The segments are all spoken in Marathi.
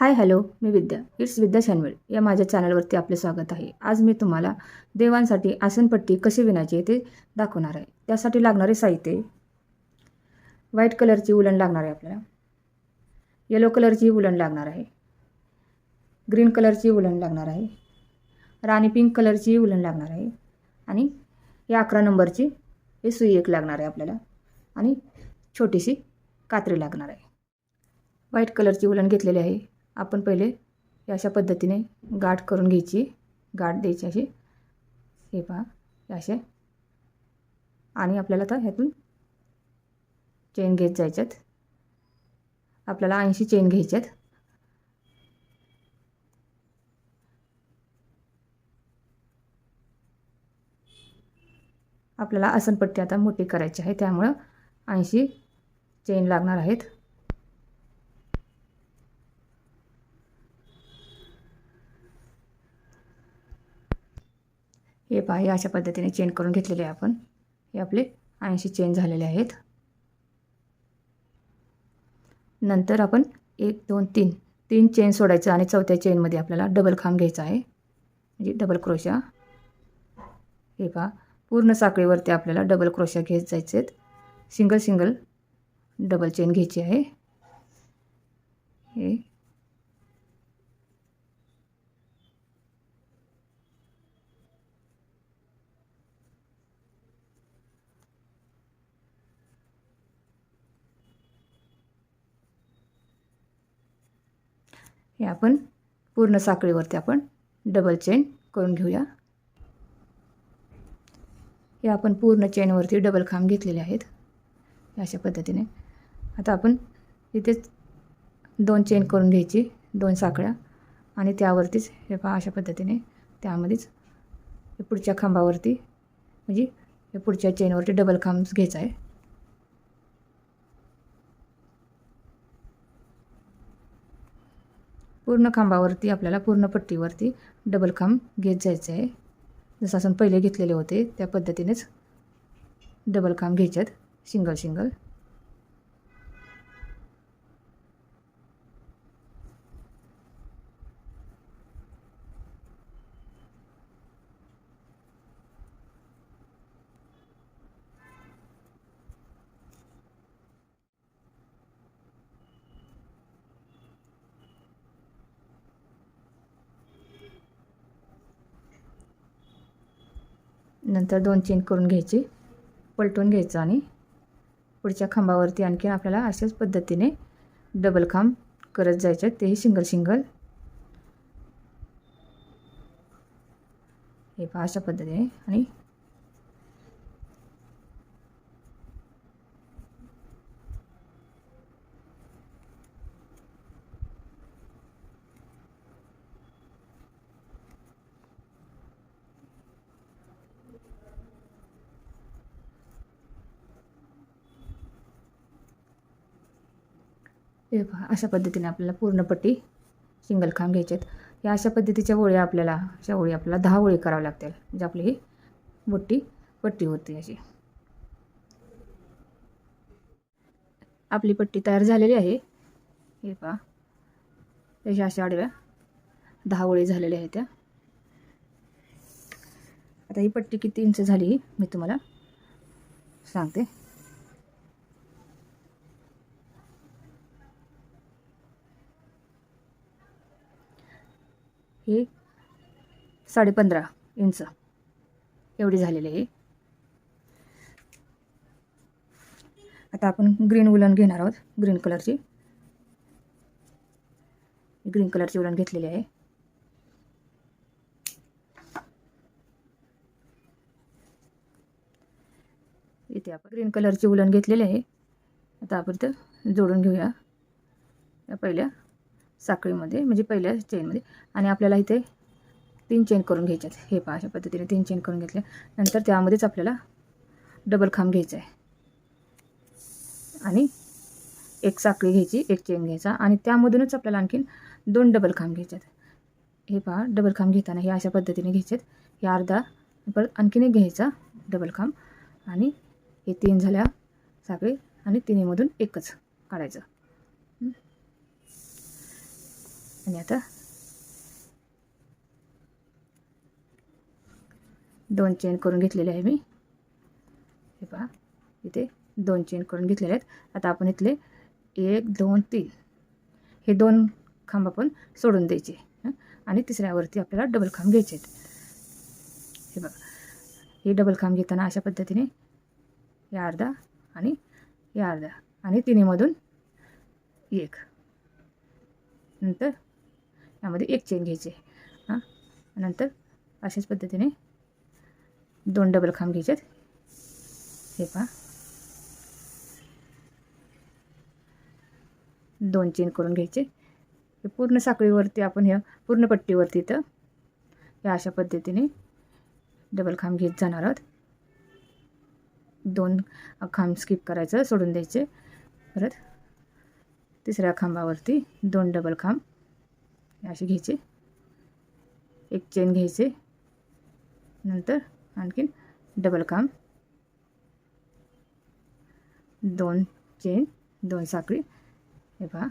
Hi hello, me Vidya. It's Vidya channel या माझ्या चॅनलवरती आपले स्वागत आहे. आज मी तुम्हाला देवांसाठी आसनपट्टी कशी विणायची ते दाखवणार आहे. त्यासाठी लागणारे साहित्य: व्हाईट कलरची उलन लागणार आहे आपल्याला, येलो कलरची उलन लागणार आहे, ग्रीन कलरची उलन लागणार आहे, राणी पिंक कलरची उलन लागणार आहे आणि या 11 नंबरची हे सुई एक लागणार आहे आपल्याला आणि छोटीशी कात्री लागणार आहे. व्हाईट कलरची उलन घेतलेली आहे. आपण पहिले अशा पद्धतीने गाठ करून घ्यायची, गाठ द्यायची अशी, हे पहा असे. आणि आपल्याला आता ह्यातून चेन घेत जायच्यात. आपल्याला 80 चेन घ्यायच्यात. आपल्याला आसनपट्टी आता मोठी करायची आहे, त्यामुळं 80 चेन लागणार आहेत. हे पहा, हे अशा पद्धतीने चेन करून घेतलेले आहे आपण. हे आपले 80 चेन झालेले आहेत. नंतर आपण 1 2 3 चेन सोडायचं आणि चौथ्या चेनमध्ये आपल्याला डबल खांब घ्यायचा आहे, म्हणजे डबल क्रोशा. हे पहा, पूर्ण साखळीवरती आपल्याला डबल क्रोशा घेत जायचे आहेत. सिंगल सिंगल डबल चेन घ्यायची आहे. हे आपण पूर्ण साखळीवरती आपण डबल चेन करून घेऊया. हे आपण पूर्ण चेनवरती डबल खांब घेतलेले आहेत अशा पद्धतीने. आता आपण इथेच 2 चेन करून घ्यायची, 2 साखळ्या, आणि त्यावरतीच हे पहा अशा पद्धतीने त्यामध्येच पुढच्या खांबावरती, म्हणजे हे पुढच्या चेनवरती डबल खांब घ्यायचा आहे. पूर्ण खांबावरती आपल्याला पूर्ण पट्टीवरती डबल खांब घेत जायचं आहे. जसं आपण पहिले घेतलेले होते त्या पद्धतीनेच डबल खांब घ्यायच्यात, सिंगल सिंगल. नंतर 2 चेन करून घ्यायची, पलटून घ्यायचं आणि पुढच्या खांबावरती आणखी आपल्याला अशाच पद्धतीने डबल खांब करत जायचे, तेही सिंगल सिंगल. हे पहा अशा पद्धतीने. आणि हे पहा अशा पद्धतीने आपल्याला पूर्ण पट्टी सिंगल खांब घ्यायचे आहेत. या अशा पद्धतीच्या ओळी आपल्याला 10 ओळी कराव्या लागतील, म्हणजे आपली ही मोठी पट्टी होती अशी. आपली पट्टी तयार झालेली आहे. हे पहा, त्याच्या अशा आडव्या 10 ओळी झालेल्या आहेत त्या. आता ही पट्टी किती इंच झाली मी तुम्हाला सांगते. हे 15.5 इंच एवढी झालेली आहे. आता आपण ग्रीन उलन घेणार आहोत. ग्रीन कलरची उलन घेतलेली आहे. इथे आपण ग्रीन कलरची उलन घेतलेली आहे. आता आपण ते जोडून घेऊया या पहिल्या साखळीमध्ये, म्हणजे पहिल्या चेनमध्ये. आणि आपल्याला इथे 3 चेन करून घ्यायच्यात. हे पहा अशा पद्धतीने 3 चेन करून घेतल्या. नंतर त्यामध्येच आपल्याला डबल खांब घ्यायचा आहे आणि एक साखळी घ्यायची, एक चेन घ्यायचा, आणि त्यामधूनच आपल्याला आणखीन 2 डबल खांब घ्यायच्यात. हे पहा, डबल खांब घेताना हे अशा पद्धतीने घ्यायचेत. हे अर्धा, परत आणखीन एक घ्यायचा डबल खांब, आणि हे 3 झाल्या साखळी, आणि तिन्हीमधून एकच काढायचं. आणि आता 2 चेन करून घेतलेले आहे मी. हे पहा इथे 2 चेन करून घेतलेले आहेत. आता आपण इथले 1 2 3 हे 2 खांब आपण सोडून द्यायचे आणि तिसऱ्यावरती आपल्याला डबल खांब घ्यायचे आहेत. हे बघा, हे डबल खांब घेताना अशा पद्धतीने या अर्धा आणि या अर्धा आणि तिन्हीमधून एक, नंतर यामध्ये एक चेन घ्यायचे नंतर अशाच पद्धतीने 2 डबल खांब घ्यायचे. हे पहा 2 चेन करून घ्यायचे. हे पूर्ण साखळीवरती आपण ह्या पूर्ण पट्टीवरती इथं या अशा पद्धतीने डबल खांब घेत जाणार आहोत. 2 खांब स्किप करायचं, सोडून द्यायचे. परत तिसऱ्या खांबावरती 2 डबल खांब असे घ्यायचे, एक चेन घ्यायचे, नंतर आणखीन डबल खांब, 2 चेन, 2 साखळी. हे पहा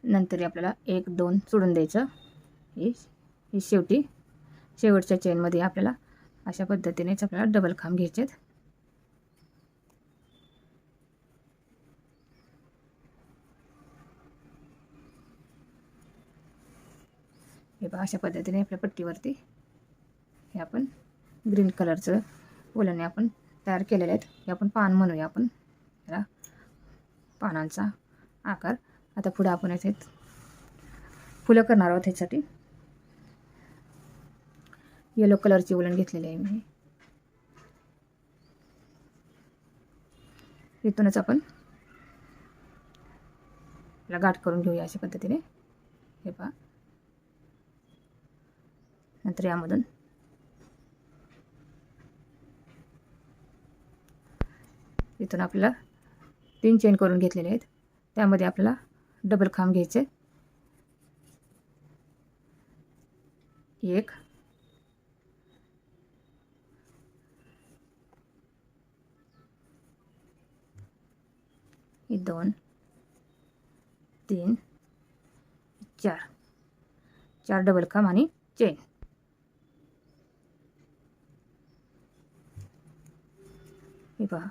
नंतर आपल्याला 1 2 सोडून द्यायचं. ही शेवटच्या चेनमध्ये आपल्याला अशा पद्धतीनेच आपल्याला डबल खांब घ्यायचे आहेत. हे पहा अशा पद्धतीने आपल्या पट्टीवरती हे आपण ग्रीन कलरचं वूलने आपण तयार केलेले आहेत. हे आपण पान म्हणूया आपण याला, पानांचा आकार. आता पुढे आपण याचे फुलं करणार आहोत. ह्यासाठी येलो कलरची वूलन घेतलेली आहे मी. इथूनच आपण याला गाठ करून घेऊया अशा पद्धतीने. हे पहा नंतर यामधून इथून आपल्याला 3 चेन करून घेतलेले आहेत. त्यामध्ये आपल्याला डबल खांब घ्यायचे, 1 2 3 4 डबल खांब आणि चेन. हे पहा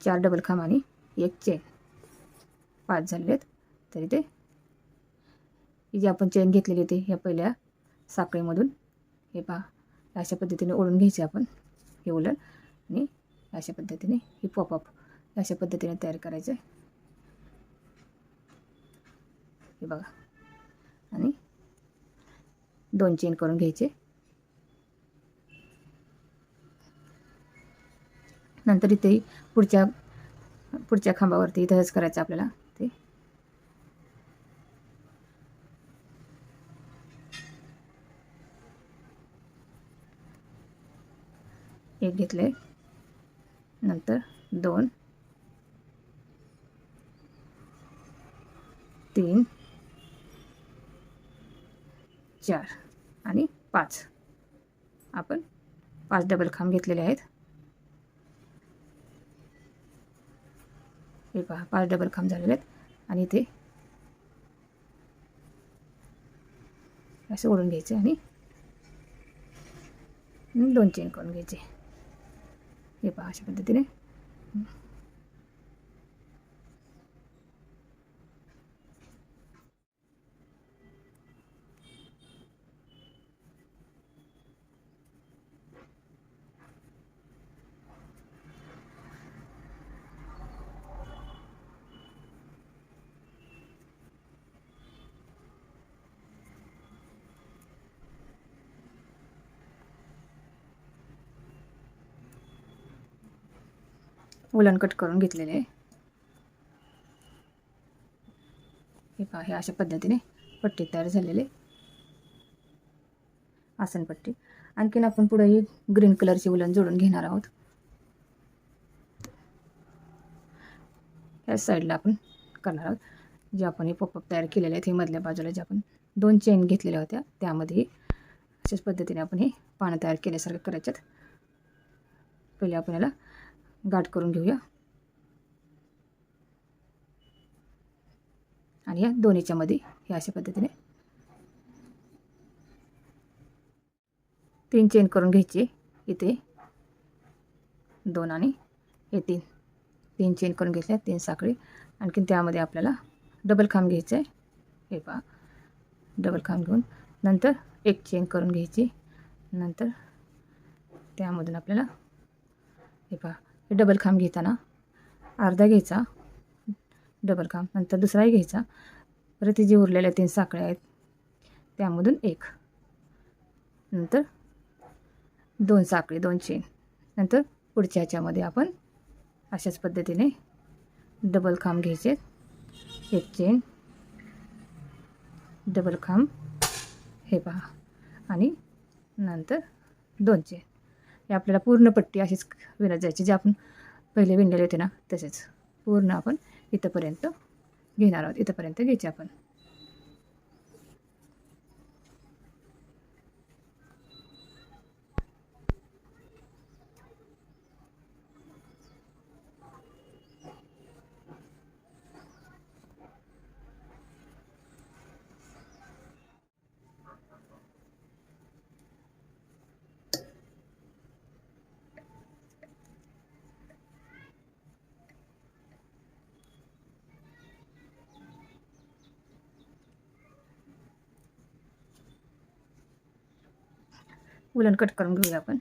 4 डबल खांब आणि 1 चेन, 5 झालेले आहेत. तरी ते जी आपण चेन घेतलेली होती या पहिल्या साखळीमधून हे पहा अशा पद्धतीने ओढून घ्यायचे आपण हे वूलन आणि अशा पद्धतीने ही पॉपअप अशा पद्धतीने तयार करायचे. हे बघा आणि 2 चेन करून घ्यायचे. नंतर इथे पुढच्या खांबावरती इथंच करायचं आपल्याला. ते एक घेतले, नंतर 2 3 4 आणि 5. आपण 5 डबल खांब घेतलेले आहेत. हे पहा 5 डबल खांब झालेले आहेत आणि इथे असं ओढून घ्यायचे आणि 2 चेन करून घ्यायचे. हे पहा अशा पद्धतीने वूलन कट करून घेतलेले आहे. हे पहा हे अशा पद्धतीने पट्टी तयार झालेली आसनपट्टी. आणखीन आपण पुढे ही ग्रीन कलरची वूलन जोडून घेणार आहोत. या साईडला आपण करणार आहोत. जे आपण हे पॉपअप तयार केलेले आहेत, हे मधल्या बाजूला जे आपण 2 चेन घेतलेल्या होत्या त्यामध्ये अशाच पद्धतीने आपण हे पानं तयार केल्यासारखं करायच्यात. पहिले आपण याला गाठ करून घेऊया आणि या दोन्हीच्या मध्ये हे अशा पद्धतीने 3 चेन करून घ्यायचे. इथे 2 आणि हे 3 चेन करून घेतल्या, 3 साखळी. आणखीन त्यामध्ये आपल्याला डबल खांब घ्यायचं आहे. हे पहा, डबल खांब घेऊन नंतर 1 चेन करून घ्यायची. नंतर त्यामधून आपल्याला हे पहा, हे डबल खांब घेताना अर्धा घ्यायचा डबल खांब, नंतर दुसराही घ्यायचा. परत जे उरलेल्या 3 साखळ्या आहेत त्यामधून 1, नंतर 2 साखळी 2 चेन. नंतर पुढच्या ह्याच्यामध्ये आपण अशाच पद्धतीने डबल खांब घ्यायचे. 1 चेन, डबल खांब, हे पहा, आणि नंतर 2 चेन. हे आपल्याला पूर्ण पट्टी अशीच विणत जायची, जे आपण पहिले विणलेले होते ना तसेच पूर्ण आपण इथंपर्यंत घेणार आहोत. इथंपर्यंत घ्यायचे आपण. उलन कट करून घेऊया आपण.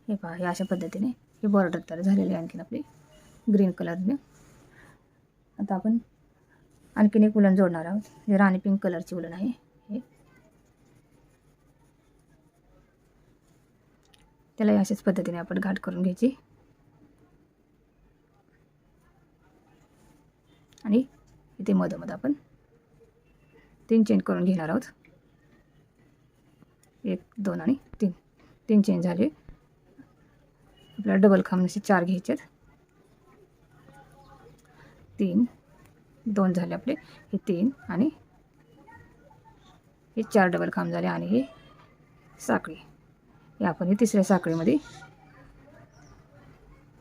हे पहा, हे अशा पद्धतीने हे बॉर्डर तयार झालेले आहे आणखीन आपली ग्रीन कलरने. आता आपण आणखीन एक उलन जोडणार आहोत. हे राणी पिंक कलरची उलन आहे. हे त्याला अशाच पद्धतीने आपण गाठ करून घ्यायची आणि इथे मधोमध आपण 3 चेन करून घेणार आहोत. 1 2 आणि 3 चेन झाले. आपल्याला डबल खांब असे 4 घ्यायचे. 3 2 झाले आपले. हे 3 आणि हे 4 डबल खांब झाले आणि हे साखळी. हे आपण हे तिसऱ्या साखळीमध्ये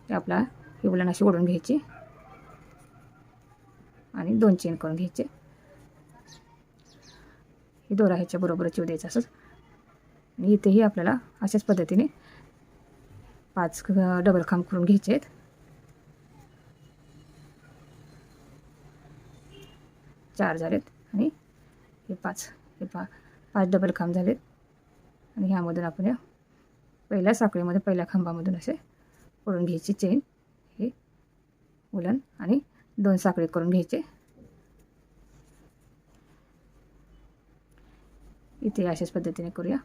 आपला हे उलन अशी ओढून घ्यायची आणि 2 चेन करून घ्यायचे. हे दोरा ह्याच्या बरोबरच येऊ द्यायचं असंच. आणि इथेही आपल्याला अशाच पद्धतीने 5 डबल खांब करून घ्यायचे आहेत. चार झालेत आणि हे 5 डबल खांब झालेत. आणि ह्यामधून आपण या पहिल्या साखळीमध्ये पहिल्या खांबामधून असे ओढून घ्यायची चेन, हे उलन, आणि 2 साखळी करून घ्यायचे. इथे अशाच पद्धतीने करूया.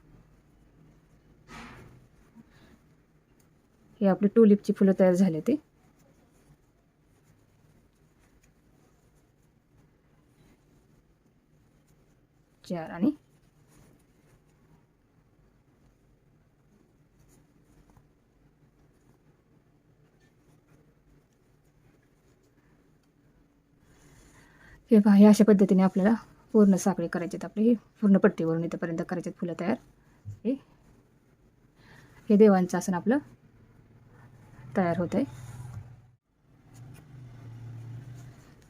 हे आपली ट्यूलिपची फुलं तयार झाले ते. चार आणि हे पहा, हे अशा पद्धतीने आपल्याला पूर्ण साखळी करायचे आहेत. आपले हे पूर्ण पट्टीवरून इथपर्यंत करायचे फुलं तयार. हे देवांचं आसन आपलं तयार होत आहे.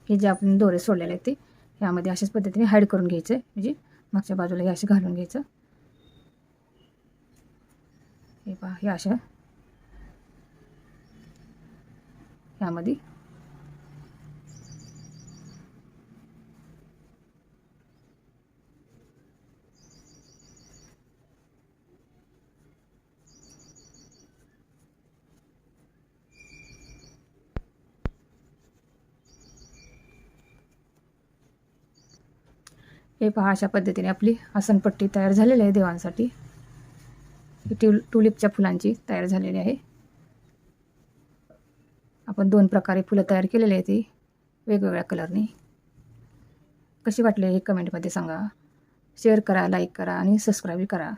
हे जे आपण दोरे सोडलेले आहेत ते यामध्ये अशाच पद्धतीने हाईड करून घ्यायचं आहे. म्हणजे मागच्या बाजूला हे असे घालून घ्यायचं. हे पहा, हे अशा ह्यामध्ये हे पहा, अशा पद्धतीने आपली आसनपट्टी तयार झालेली आहे देवांसाठी. ही ट्यूलिपच्या फुलांची तयार झालेली आहे. आपण 2 प्रकारे फुलं तयार केलेली आहेत ती वेगवेगळ्या कलरनी. कशी वाटले हे कमेंटमध्ये सांगा. शेअर करा, लाईक करा आणि सबस्क्राईब करा.